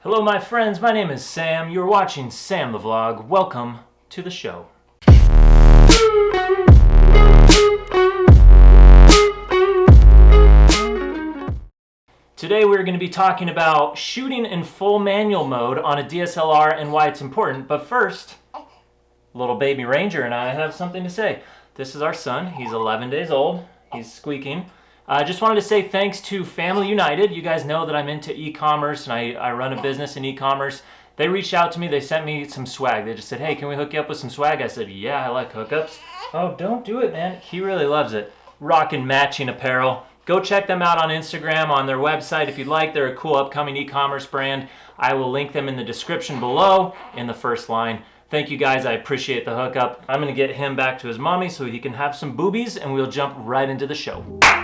Hello my friends, my name is Sam. You're watching Sam the Vlog. Welcome to the show. Today we're going to be talking about shooting in full manual mode on a DSLR and why it's important. But first, little baby Ranger and I have something to say. This is our son. He's 11 days old. He's squeaking. I just wanted to say thanks to Family United. You guys know that I'm into e-commerce and I run a business in e-commerce. They reached out to me. They sent me some swag. They just said, hey, can we hook you up with some swag? I said, yeah, I like hookups. Oh, don't do it, man. He really loves it. Rocking matching apparel. Go check them out on Instagram, on their website if you'd like. They're a cool upcoming e-commerce brand. I will link them in the description below in the first line. Thank you guys, I appreciate the hookup. I'm gonna get him back to his mommy so he can have some boobies and we'll jump right into the show.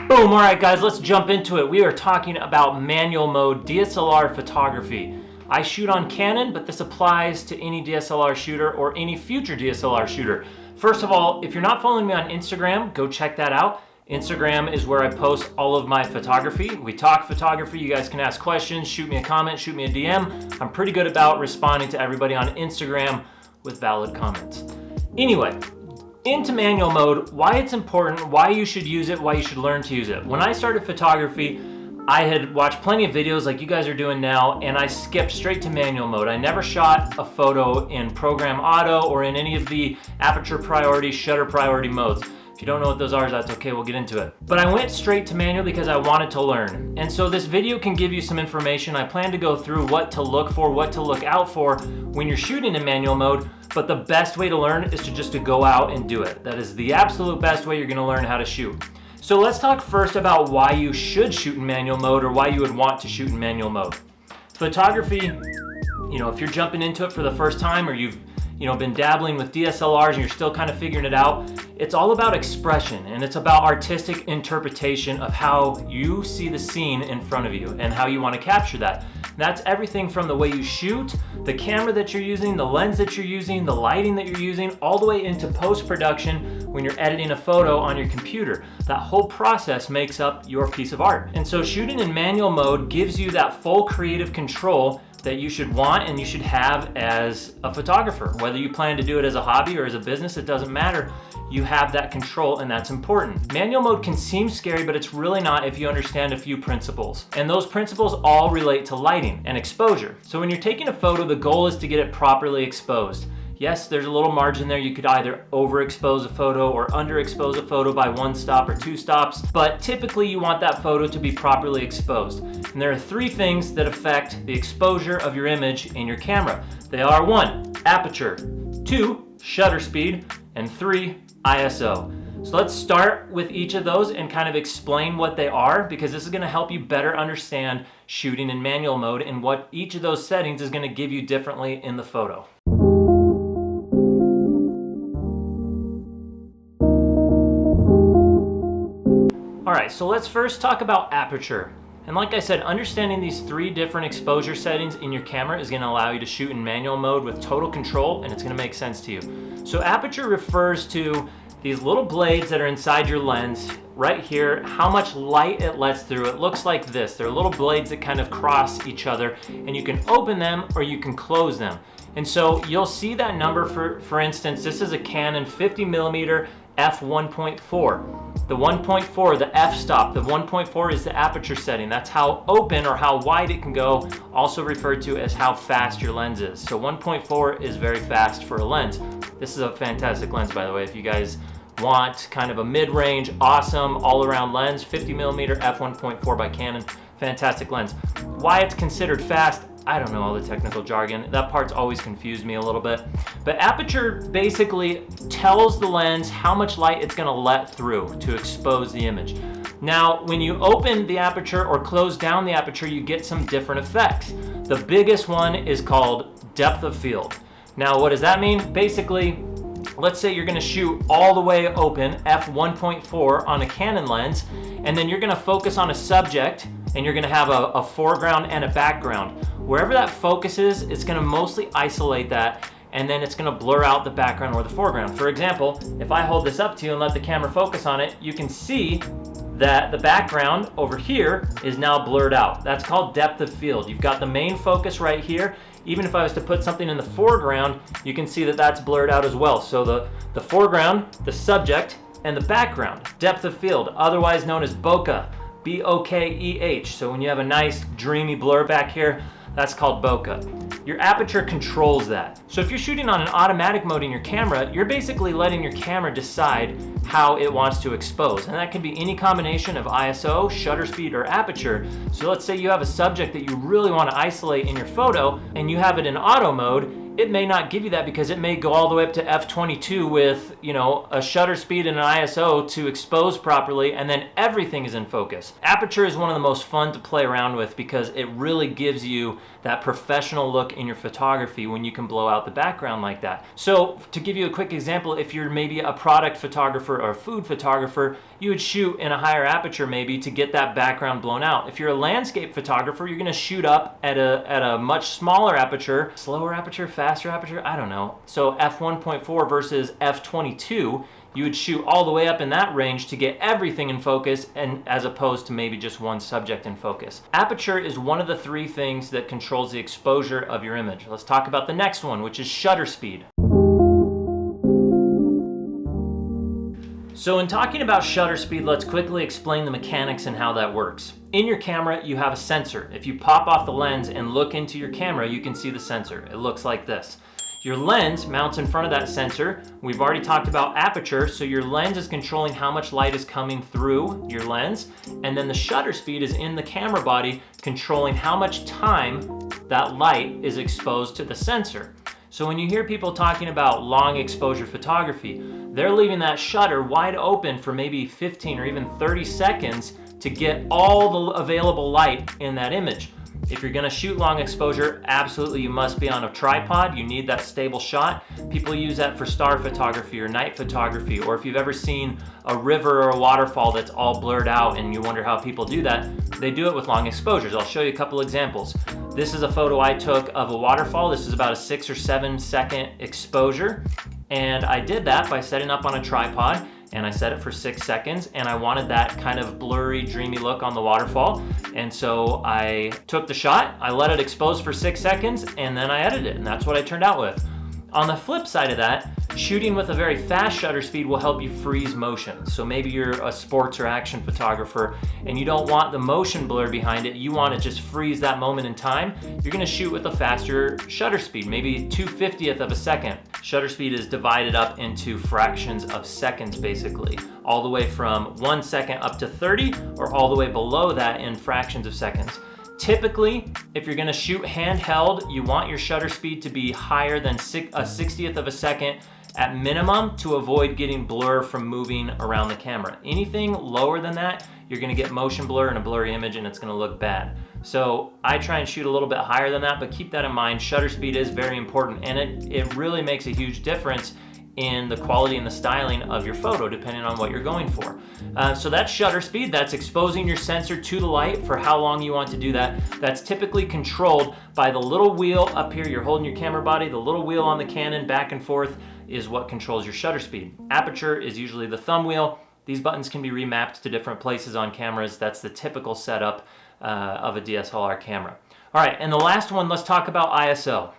Boom, all right guys, let's jump into it. We are talking about manual mode DSLR photography. I shoot on Canon, but this applies to any DSLR shooter or any future DSLR shooter. First of all, if you're not following me on Instagram, go check that out. Instagram is where I post all of my photography. We talk photography. You guys can ask questions, shoot me a comment, shoot me a DM. I'm pretty good about responding to everybody on Instagram with valid comments. Anyway, into manual mode, why it's important, why you should use it, why you should learn to use it. When I started photography, I had watched plenty of videos like you guys are doing now, and I skipped straight to manual mode. I never shot a photo in program auto or in any of the aperture priority, shutter priority modes. If you don't know what those are, that's okay, we'll get into it. But I went straight to manual because I wanted to learn. And so this video can give you some information. I plan to go through what to look for, what to look out for when you're shooting in manual mode, but the best way to learn is to go out and do it. That is the absolute best way you're gonna learn how to shoot. So let's talk first about why you should shoot in manual mode or why you would want to shoot in manual mode. Photography, if you're jumping into it for the first time or you've been dabbling with DSLRs and you're still kind of figuring it out, it's all about expression and it's about artistic interpretation of how you see the scene in front of you and how you want to capture that. That's everything from the way you shoot, the camera that you're using, the lens that you're using, the lighting that you're using, all the way into post-production when you're editing a photo on your computer. That whole process makes up your piece of art. And so shooting in manual mode gives you that full creative control that you should want and you should have as a photographer. Whether you plan to do it as a hobby or as a business, it doesn't matter. You have that control and that's important. Manual mode can seem scary, but it's really not if you understand a few principles. And those principles all relate to lighting and exposure. So when you're taking a photo, the goal is to get it properly exposed. Yes, there's a little margin there. You could either overexpose a photo or underexpose a photo by 1 stop or 2 stops, but typically you want that photo to be properly exposed. And there are 3 things that affect the exposure of your image in your camera. They are 1, aperture, 2, shutter speed, and 3, ISO. So let's start with each of those and kind of explain what they are, because this is going to help you better understand shooting in manual mode and what each of those settings is going to give you differently in the photo. All right, so let's first talk about aperture. And like I said, understanding these 3 different exposure settings in your camera is gonna allow you to shoot in manual mode with total control, and it's gonna make sense to you. So aperture refers to these little blades that are inside your lens right here, how much light it lets through. It looks like this. They're little blades that kind of cross each other, and you can open them or you can close them. And so you'll see that number, for instance, this is a Canon 50mm f1.4. The 1.4, the f-stop, the 1.4 is the aperture setting. That's how open or how wide it can go, also referred to as how fast your lens is. So 1.4 is very fast for a lens. This is a fantastic lens, by the way. If you guys want kind of a mid-range, awesome, all-around lens, 50mm f1.4 by Canon, fantastic lens. Why it's considered fast, I don't know all the technical jargon. That part's always confused me a little bit. But aperture basically tells the lens how much light it's gonna let through to expose the image. Now, when you open the aperture or close down the aperture, you get some different effects. The biggest one is called depth of field. Now, what does that mean? Basically, let's say you're gonna shoot all the way open, f1.4 on a Canon lens, and then you're gonna focus on a subject and you're gonna have a foreground and a background. Wherever that focus is, it's gonna mostly isolate that, and then it's gonna blur out the background or the foreground. For example, if I hold this up to you and let the camera focus on it, you can see that the background over here is now blurred out. That's called depth of field. You've got the main focus right here. Even if I was to put something in the foreground, you can see that that's blurred out as well. So the foreground, the subject, and the background, depth of field, otherwise known as bokeh, B-O-K-E-H. So when you have a nice dreamy blur back here, that's called bokeh. Your aperture controls that. So if you're shooting on an automatic mode in your camera, you're basically letting your camera decide how it wants to expose. And that can be any combination of ISO, shutter speed, or aperture. So let's say you have a subject that you really want to isolate in your photo and you have it in auto mode. It may not give you that because it may go all the way up to f22 with, a shutter speed and an ISO to expose properly, and then everything is in focus. Aperture is one of the most fun to play around with because it really gives you that professional look in your photography when you can blow out the background like that. So to give you a quick example, if you're maybe a product photographer or a food photographer, you would shoot in a higher aperture maybe to get that background blown out. If you're a landscape photographer, you're gonna shoot up at a much smaller aperture, slower aperture, faster aperture, I don't know. So f1.4 versus f22, you would shoot all the way up in that range to get everything in focus, and as opposed to maybe just one subject in focus. Aperture is one of the three things that controls the exposure of your image. Let's talk about the next one, which is shutter speed. So in talking about shutter speed, let's quickly explain the mechanics and how that works. In your camera, you have a sensor. If you pop off the lens and look into your camera, you can see the sensor. It looks like this. Your lens mounts in front of that sensor. We've already talked about aperture, so your lens is controlling how much light is coming through your lens, and then the shutter speed is in the camera body controlling how much time that light is exposed to the sensor. So when you hear people talking about long exposure photography, they're leaving that shutter wide open for maybe 15 or even 30 seconds to get all the available light in that image. If you're gonna shoot long exposure, absolutely you must be on a tripod. You need that stable shot. People use that for star photography or night photography, or if you've ever seen a river or a waterfall that's all blurred out and you wonder how people do that, they do it with long exposures. I'll show you a couple examples. This is a photo I took of a waterfall. This is about a 6 or 7 second exposure. And I did that by setting up on a tripod, and I set it for 6 seconds, and I wanted that kind of blurry, dreamy look on the waterfall. And so I took the shot, I let it expose for 6 seconds, and then I edited it, and that's what I turned out with. On the flip side of that, shooting with a very fast shutter speed will help you freeze motion. So maybe you're a sports or action photographer and you don't want the motion blur behind it, you want to just freeze that moment in time. You're gonna shoot with a faster shutter speed, maybe 2/50th of a second. Shutter speed is divided up into fractions of seconds basically, all the way from 1 second up to 30, or all the way below that in fractions of seconds. Typically, if you're gonna shoot handheld, you want your shutter speed to be higher than a 60th of a second at minimum to avoid getting blur from moving around the camera. Anything lower than that, you're gonna get motion blur and a blurry image and it's gonna look bad. So I try and shoot a little bit higher than that, but keep that in mind. Shutter speed is very important, and it really makes a huge difference in the quality and the styling of your photo depending on what you're going for. So that's shutter speed. That's exposing your sensor to the light for how long you want to do that. That's typically controlled by the little wheel up here. You're holding your camera body. The little wheel on the Canon back and forth is what controls your shutter speed. Aperture is usually the thumb wheel. These buttons can be remapped to different places on cameras. That's the typical setup of a DSLR camera. All right, and the last one, let's talk about ISO.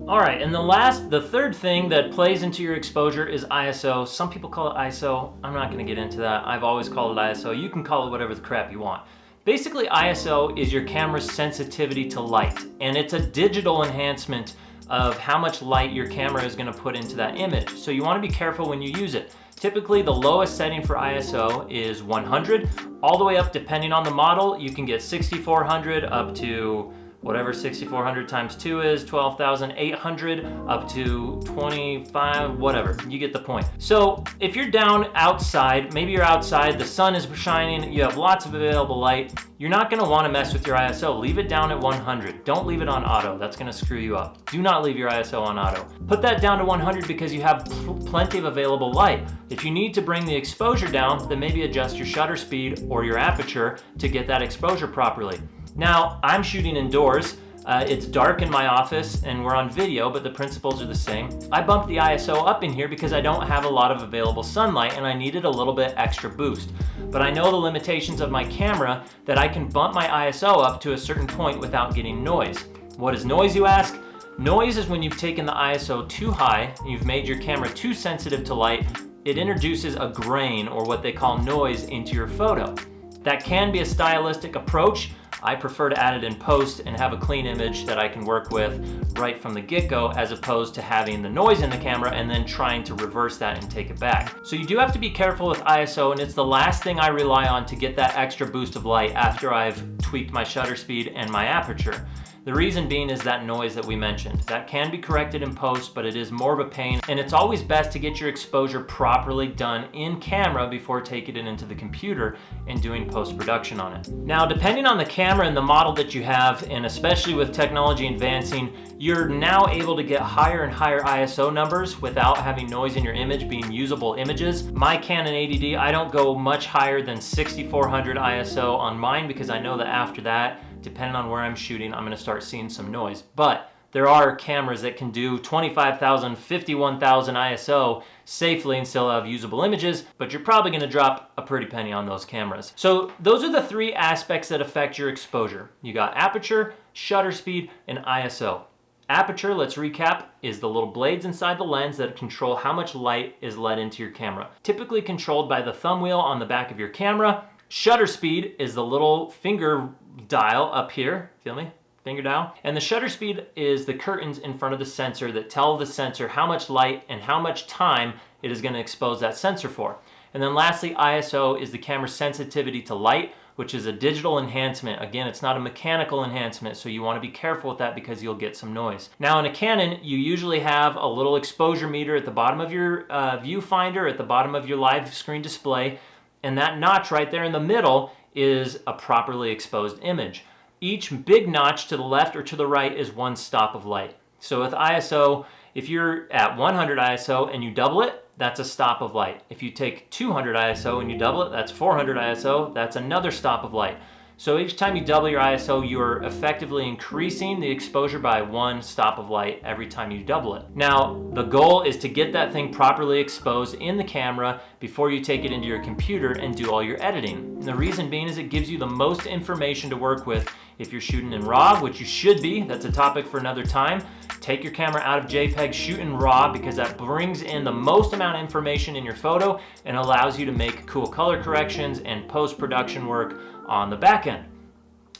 All right, and the third thing that plays into your exposure is ISO. Some people call it ISO. I'm not gonna get into that. I've always called it ISO. You can call it whatever the crap you want. Basically, ISO is your camera's sensitivity to light, and it's a digital enhancement of how much light your camera is gonna put into that image. So you wanna be careful when you use it. Typically, the lowest setting for ISO is 100, all the way up, depending on the model, you can get 6400 up to whatever 6400 times 2 is, 12,800 up to 25, whatever, you get the point. So if you're down outside, maybe you're outside, the sun is shining, you have lots of available light, you're not gonna wanna mess with your ISO. Leave it down at 100. Don't leave it on auto, that's gonna screw you up. Do not leave your ISO on auto. Put that down to 100 because you have plenty of available light. If you need to bring the exposure down, then maybe adjust your shutter speed or your aperture to get that exposure properly. Now, I'm shooting indoors. It's dark in my office and we're on video, but the principles are the same. I bumped the ISO up in here because I don't have a lot of available sunlight and I needed a little bit extra boost. But I know the limitations of my camera that I can bump my ISO up to a certain point without getting noise. What is noise, you ask? Noise is when you've taken the ISO too high and you've made your camera too sensitive to light. It introduces a grain, or what they call noise, into your photo. That can be a stylistic approach. I prefer to add it in post and have a clean image that I can work with right from the get-go, as opposed to having the noise in the camera and then trying to reverse that and take it back. So you do have to be careful with ISO, and it's the last thing I rely on to get that extra boost of light after I've tweaked my shutter speed and my aperture. The reason being is that noise that we mentioned. That can be corrected in post, but it is more of a pain, and it's always best to get your exposure properly done in camera before taking it into the computer and doing post-production on it. Now, depending on the camera and the model that you have, and especially with technology advancing, you're now able to get higher and higher ISO numbers without having noise in your image, being usable images. My Canon 80D, I don't go much higher than 6400 ISO on mine because I know that after that, depending on where I'm shooting, I'm gonna start seeing some noise. But there are cameras that can do 25,000, 51,000 ISO safely and still have usable images, but you're probably gonna drop a pretty penny on those cameras. So those are the three aspects that affect your exposure. You got aperture, shutter speed, and ISO. Aperture, let's recap, is the little blades inside the lens that control how much light is let into your camera. Typically controlled by the thumb wheel on the back of your camera. Shutter speed is the little finger dial up here, feel me? Finger dial. And the shutter speed is the curtains in front of the sensor that tell the sensor how much light and how much time it is going to expose that sensor for. And then lastly, ISO is the camera's sensitivity to light, which is a digital enhancement. Again, it's not a mechanical enhancement, so you want to be careful with that because you'll get some noise. Now in a Canon, you usually have a little exposure meter at the bottom of your viewfinder, at the bottom of your live screen display, and that notch right there in the middle is a properly exposed image. Each big notch to the left or to the right is one stop of light. So with ISO, if you're at 100 ISO and you double it, that's a stop of light. If you take 200 ISO and you double it, that's 400 ISO, that's another stop of light. So each time you double your ISO, you're effectively increasing the exposure by one stop of light every time you double it. Now, the goal is to get that thing properly exposed in the camera before you take it into your computer and do all your editing. And the reason being is it gives you the most information to work with. If you're shooting in RAW, which you should be, that's a topic for another time, take your camera out of JPEG, shoot in RAW, because that brings in the most amount of information in your photo and allows you to make cool color corrections and post-production work on the back end.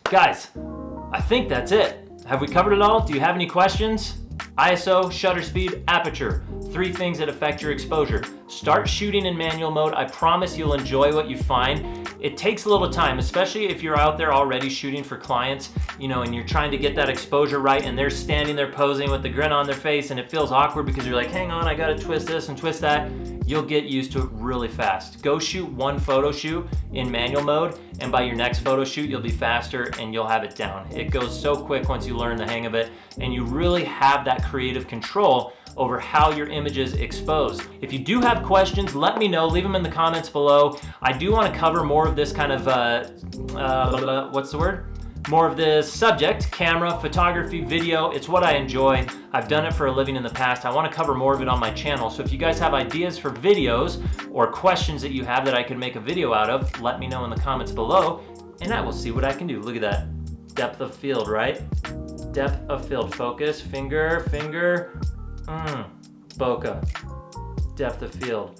Guys, I think that's it. Have we covered it all? Do you have any questions? ISO, shutter speed, aperture. Three things that affect your exposure. Start shooting in manual mode. I promise you'll enjoy what you find. It takes a little time, especially if you're out there already shooting for clients, and you're trying to get that exposure right and they're standing there posing with the grin on their face and it feels awkward because you're like, hang on, I gotta twist this and twist that. You'll get used to it really fast. Go shoot one photo shoot in manual mode, and by your next photo shoot, you'll be faster and you'll have it down. It goes so quick once you learn the hang of it, and you really have that creative control over how your images expose. If you do have questions, let me know. Leave them in the comments below. I do want to cover more of this kind of, more of this subject, camera, photography, video. It's what I enjoy. I've done it for a living in the past. I want to cover more of it on my channel. So if you guys have ideas for videos or questions that you have that I could make a video out of, let me know in the comments below and I will see what I can do. Look at that. Depth of field, right? Depth of field. Focus, finger, bokeh. Depth of field.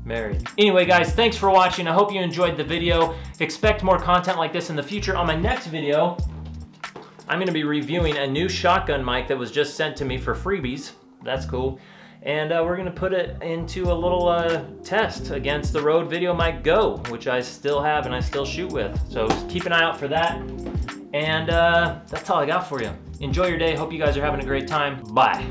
Married. Anyway, guys, thanks for watching. I hope you enjoyed the video. Expect more content like this in the future. On my next video, I'm going to be reviewing a new shotgun mic that was just sent to me for freebies. That's cool. And we're going to put it into a little test against the Rode VideoMic Go, which I still have and I still shoot with. So keep an eye out for that. And that's all I got for you. Enjoy your day. Hope you guys are having a great time. Bye.